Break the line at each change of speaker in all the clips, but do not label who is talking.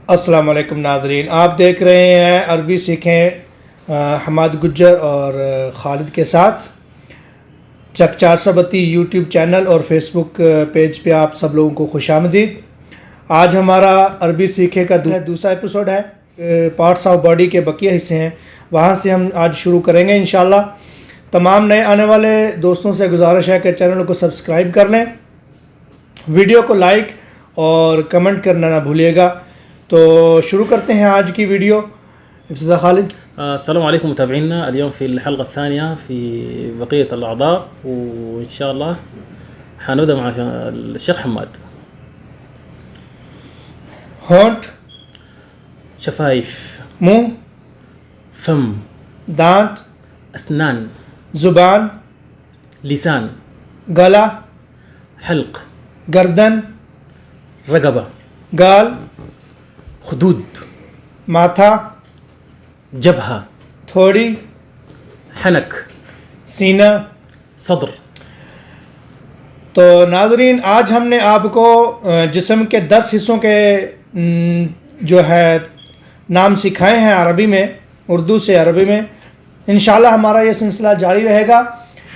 अस्सलाम वालेकुम नाज़रीन, आप देख रहे हैं अरबी सीखें हमाद गुज्जर और ख़ालिद के साथ। चक 432 यूट्यूब चैनल और फेसबुक पेज पे आप सब लोगों को खुशामदीद। आज हमारा अरबी सीखे का दूसरा एपिसोड है। पार्ट्स ऑफ बॉडी के बकिया हिस्से हैं, वहाँ से हम आज शुरू करेंगे इंशाल्लाह। तमाम नए आने वाले दोस्तों से गुजारिश है कि चैनल को सब्सक्राइब कर लें, वीडियो को लाइक और कमेंट करना ना भूलिएगा। तो शुरू करते हैं आज की वीडियो। इब्तिदा खालिद।
अस्सलाम वालेकुम मुताबिईना, اليوم في الحلقة الثانية في بقية الأعضاء، وإن شاء الله حنبدأ مع الشيخ حماد.
होंठ,
شفايف،
मुंह,
فم،
दांत,
أسنان،
जुबान,
لسان،
गला,
حلق،
गर्दन,
رقبة،
गाल,
خدود،
माथा,
جبهة،
थोड़ी,
حنك،
सीना।
صدر.
तो नाज़रीन, आज हमने आपको जिस्म के 10 हिस्सों के जो है नाम सिखाए हैं अरबी में, उर्दू से अरबी में। इंशाल्लाह हमारा ये सिलसिला जारी रहेगा।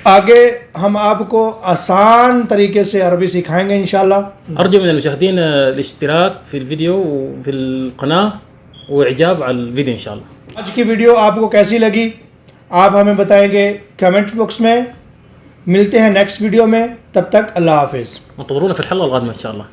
आगे हम आपको आसान तरीके से अरबी सिखाएंगे इंशाल्लाह।
أرجو من المشاهدين الاشتراك في الفيديو وفي القناة وإعجاب على الفيديو إن شاء الله.
आज की वीडियो आपको कैसी लगी आप हमें बताएंगे कमेंट बॉक्स में। मिलते हैं नेक्स्ट वीडियो में, तब तक अल्लाह हाफिज़।
انتظرونا في الحلقة القادمة إن شاء الله.